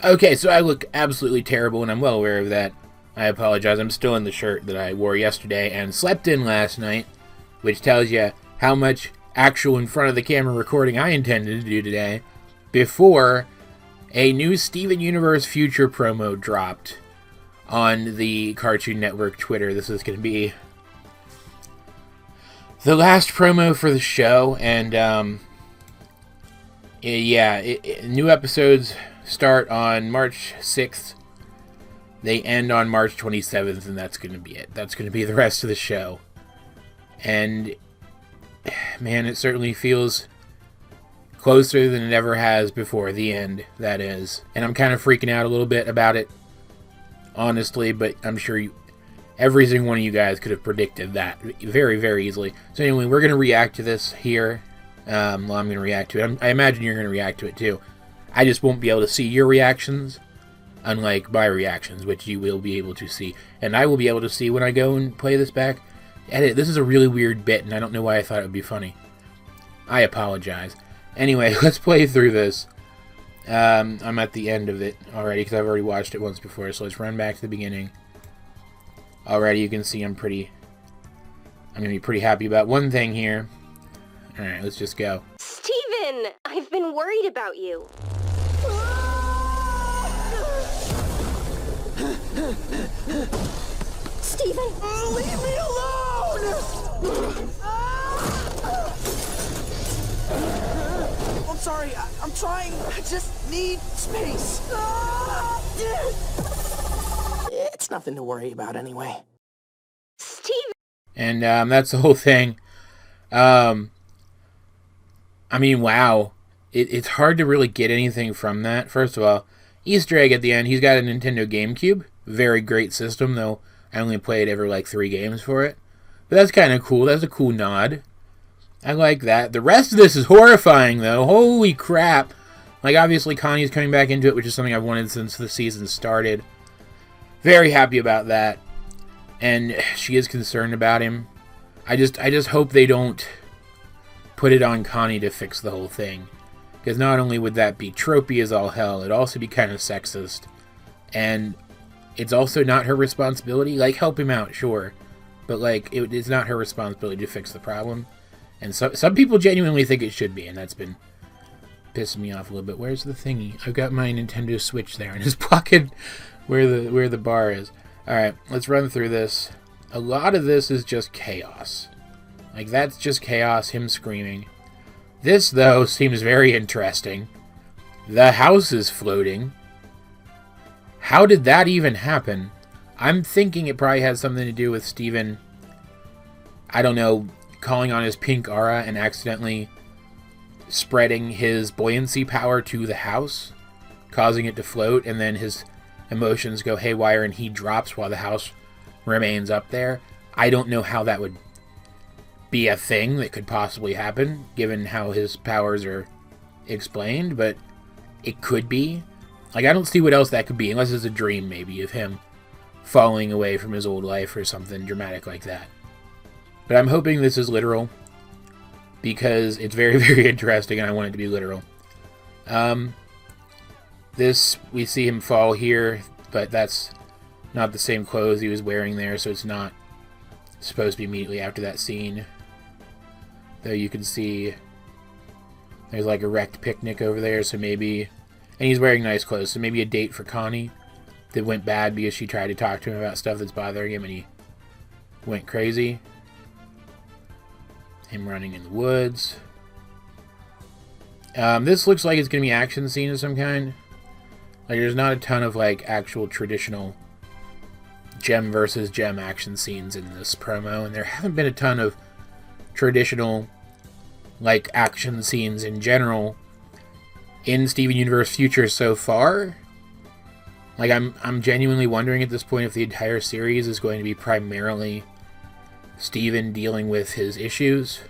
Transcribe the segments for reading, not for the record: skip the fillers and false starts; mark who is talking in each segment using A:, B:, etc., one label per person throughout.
A: Okay, so I look absolutely terrible, and I'm well aware of that. I apologize. I'm still in the shirt that I wore yesterday and slept in last night, which tells you how much actual in front of the camera recording I intended to do today before a new Steven Universe Future promo dropped on the Cartoon Network Twitter. This is going to be the last promo for the show, and new episodes start on March 6th. They end on March 27th, and that's going to be it. That's going to be the rest of the show. And, man, it certainly feels closer than it ever has before. The end, that is. And I'm kind of freaking out a little bit about it, honestly, but I'm sure every single one of you guys could have predicted that very, very easily. So anyway, we're going to react to this here. I'm going to react to it. I imagine you're going to react to it, too. I just won't be able to see your reactions, unlike my reactions, which you will be able to see. And I will be able to see when I go and play this back. Edit. This is a really weird bit, and I don't know why I thought it would be funny. I apologize. Anyway, let's play through this. I'm at the end of it already, because I've already watched it once before, so let's run back to the beginning. Already, you can see I'm going to be pretty happy about one thing here. Alright, let's just go.
B: Steven! I've been worried about you. Steven!
C: Leave me alone! I'm sorry, I'm trying. I just need space. It's nothing to worry about anyway.
B: Steven!
A: And that's the whole thing. I mean, wow. It's hard to really get anything from that. First of all, Easter egg at the end. He's got a Nintendo GameCube. Very great system, though I only played ever like 3 games for it. But that's kind of cool. That's a cool nod. I like that. The rest of this is horrifying, though. Holy crap. Like, obviously, Connie's coming back into it, which is something I've wanted since the season started. Very happy about that. And she is concerned about him. I just hope they don't put it on Connie to fix the whole thing. Because not only would that be tropey as all hell, it'd also be kind of sexist. And it's also not her responsibility. Like, help him out, sure. But, like, it's not her responsibility to fix the problem. And some people genuinely think it should be, and that's been pissing me off a little bit. Where's the thingy? I've got my Nintendo Switch there in his pocket where the bar is. Alright, let's run through this. A lot of this is just chaos. Like, that's just chaos, him screaming. This, though, seems very interesting. The house is floating. How did that even happen? I'm thinking it probably has something to do with Steven, I don't know, calling on his pink aura and accidentally spreading his buoyancy power to the house, causing it to float, and then his emotions go haywire and he drops while the house remains up there. I don't know how that would be a thing that could possibly happen, given how his powers are explained, but it could be. Like, I don't see what else that could be, unless it's a dream, maybe, of him falling away from his old life or something dramatic like that. But I'm hoping this is literal, because it's very, very interesting, and I want it to be literal. We see him fall here, but that's not the same clothes he was wearing there, so it's not supposed to be immediately after that scene. Though you can see there's like a wrecked picnic over there, so maybe... And he's wearing nice clothes, so maybe a date for Connie that went bad because she tried to talk to him about stuff that's bothering him and he went crazy. Him running in the woods. This looks like it's going to be an action scene of some kind. Like, there's not a ton of, like, actual traditional gem versus gem action scenes in this promo, and there haven't been a ton of traditional, like, action scenes in general in Steven Universe Future so far. Like, I'm genuinely wondering at this point if the entire series is going to be primarily Steven dealing with his issues,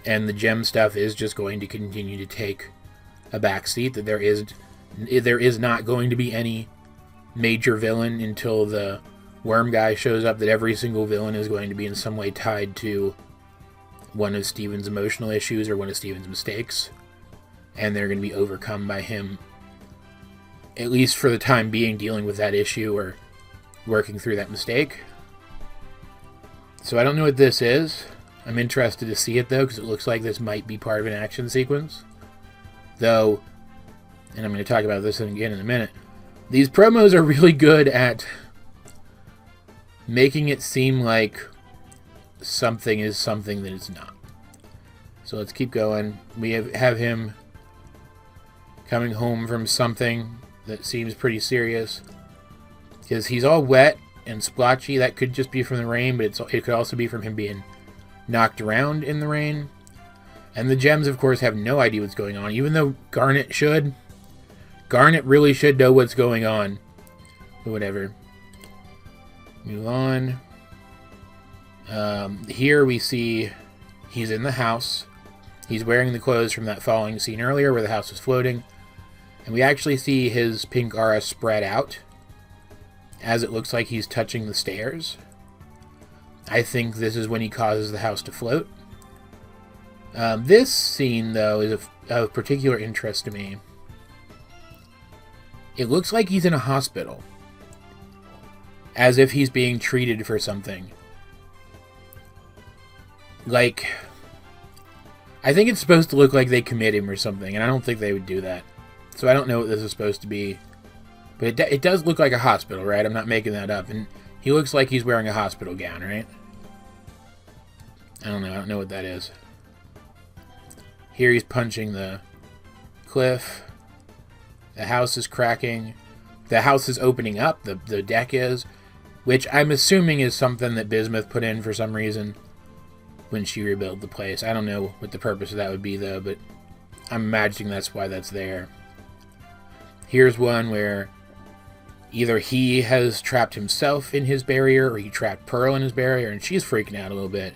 A: and the gem stuff is just going to continue to take a backseat, that there is not going to be any major villain until the worm guy shows up, that every single villain is going to be in some way tied to one of Steven's emotional issues or one of Steven's mistakes, and they're going to be overcome by him at least for the time being, dealing with that issue or working through that mistake. So I don't know what this is. I'm interested to see it, though, because it looks like this might be part of an action sequence. Though, and I'm going to talk about this again in a minute, these promos are really good at making it seem like something is something that it's not. So let's keep going. We have him coming home from something that seems pretty serious. Because he's all wet and splotchy. That could just be from the rain, but it could also be from him being knocked around in the rain. And the gems, of course, have no idea what's going on. Even though Garnet should. Garnet really should know what's going on. But whatever. Move on. Here we see he's in the house. He's wearing the clothes from that falling scene earlier where the house was floating. And we actually see his pink aura spread out as it looks like he's touching the stairs. I think this is when he causes the house to float. This scene, though, is of particular interest to me. It looks like he's in a hospital, as if he's being treated for something. Like, I think it's supposed to look like they commit him or something, and I don't think they would do that. So I don't know what this is supposed to be. But it does look like a hospital, right? I'm not making that up. And he looks like he's wearing a hospital gown, right? I don't know. I don't know what that is. Here he's punching the cliff. The house is cracking. The house is opening up. The deck is. Which I'm assuming is something that Bismuth put in for some reason when she rebuilt the place. I don't know what the purpose of that would be, though, but I'm imagining that's why that's there. Here's one where either he has trapped himself in his barrier or he trapped Pearl in his barrier, and she's freaking out a little bit.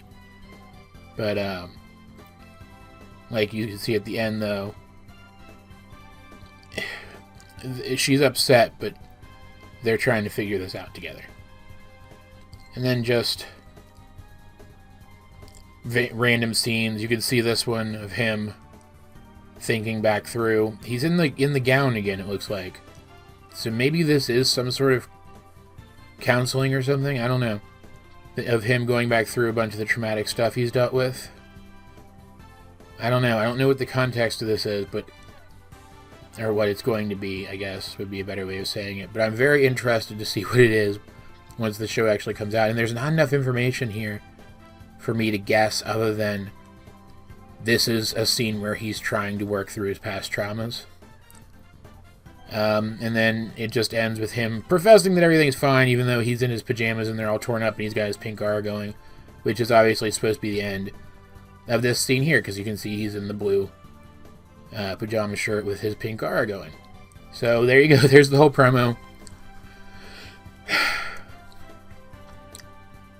A: But, like you can see at the end, though, she's upset, but they're trying to figure this out together. And then just random scenes. You can see this one of him thinking back through. He's in the gown again, it looks like. So maybe this is some sort of counseling or something. I don't know. Of him going back through a bunch of the traumatic stuff he's dealt with. I don't know. I don't know what the context of this is, but... or what it's going to be, I guess, would be a better way of saying it. But I'm very interested to see what it is once the show actually comes out. And there's not enough information here for me to guess other than this is a scene where he's trying to work through his past traumas. And then it just ends with him professing that everything's fine, even though he's in his pajamas and they're all torn up and he's got his pink aura going, which is obviously supposed to be the end of this scene here, because you can see he's in the blue pajama shirt with his pink aura going. So there you go. There's the whole promo.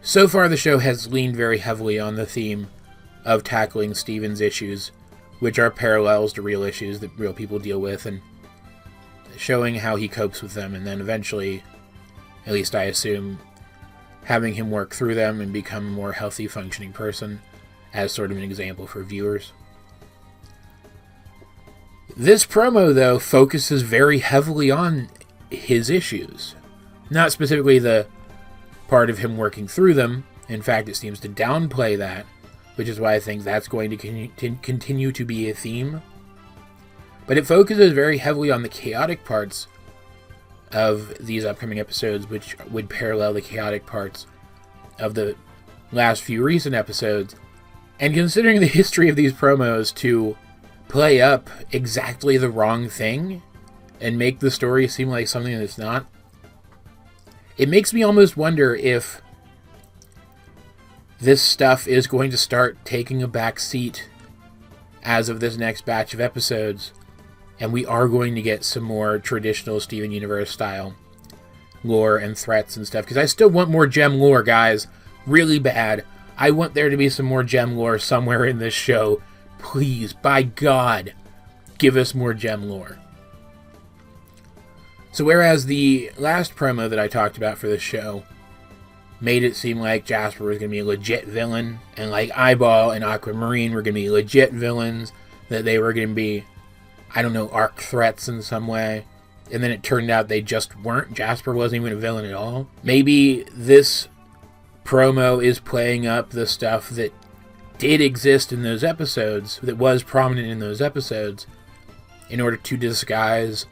A: So far, the show has leaned very heavily on the theme of tackling Steven's issues, which are parallels to real issues that real people deal with, and showing how he copes with them, and then eventually, at least I assume, having him work through them and become a more healthy, functioning person as sort of an example for viewers. This promo, though, focuses very heavily on his issues. Not specifically the part of him working through them. In fact, it seems to downplay that, which is why I think that's going to continue to be a theme. But it focuses very heavily on the chaotic parts of these upcoming episodes, which would parallel the chaotic parts of the last few recent episodes. And considering the history of these promos to play up exactly the wrong thing and make the story seem like something that it's not, it makes me almost wonder if this stuff is going to start taking a back seat as of this next batch of episodes, and we are going to get some more traditional Steven Universe style lore and threats and stuff, because I still want more gem lore, guys, really bad. I want there to be some more gem lore somewhere in this show. Please, by God, give us more gem lore. So whereas the last promo that I talked about for this show made it seem like Jasper was going to be a legit villain, and like Eyeball and Aquamarine were going to be legit villains, that they were going to be, I don't know, arc threats in some way, and then it turned out they just weren't. Jasper wasn't even a villain at all. Maybe this promo is playing up the stuff that did exist in those episodes, that was prominent in those episodes, in order to disguise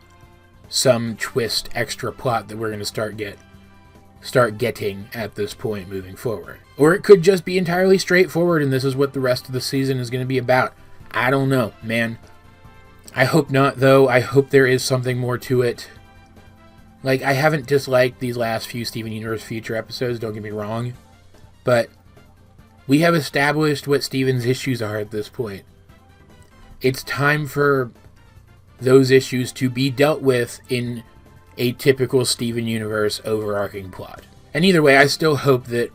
A: some twist extra plot that we're going to start getting at this point moving forward. Or it could just be entirely straightforward and this is what the rest of the season is going to be about. I don't know, man. I hope not, though. I hope there is something more to it. Like, I haven't disliked these last few Steven Universe Future episodes, don't get me wrong. But we have established what Steven's issues are at this point. It's time for those issues to be dealt with in a typical Steven Universe overarching plot. And either way, I still hope that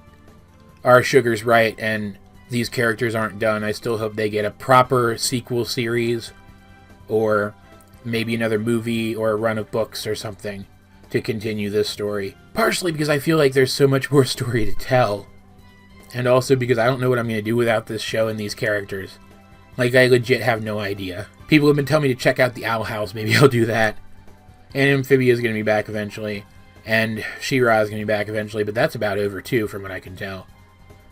A: our Sugar's right and these characters aren't done. I still hope they get a proper sequel series or maybe another movie or a run of books or something to continue this story. Partially because I feel like there's so much more story to tell. And also because I don't know what I'm going to do without this show and these characters. Like, I legit have no idea. People have been telling me to check out the Owl House. Maybe I'll do that. And Amphibia is going to be back eventually. And She-Ra is going to be back eventually. But that's about over, too, from what I can tell.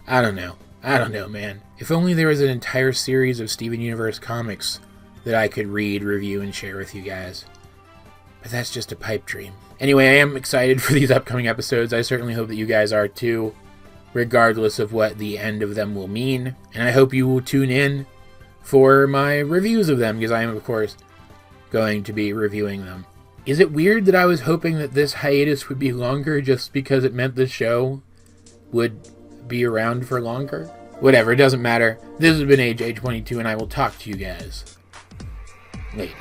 A: I don't know, man. If only there was an entire series of Steven Universe comics that I could read, review, and share with you guys. But that's just a pipe dream. Anyway, I am excited for these upcoming episodes. I certainly hope that you guys are, too, regardless of what the end of them will mean. And I hope you will tune in for my reviews of them, because I am, of course, going to be reviewing them. Is it weird that I was hoping that this hiatus would be longer just because it meant the show would be around for longer? Whatever, it doesn't matter. This has been AJ22, and I will talk to you guys later.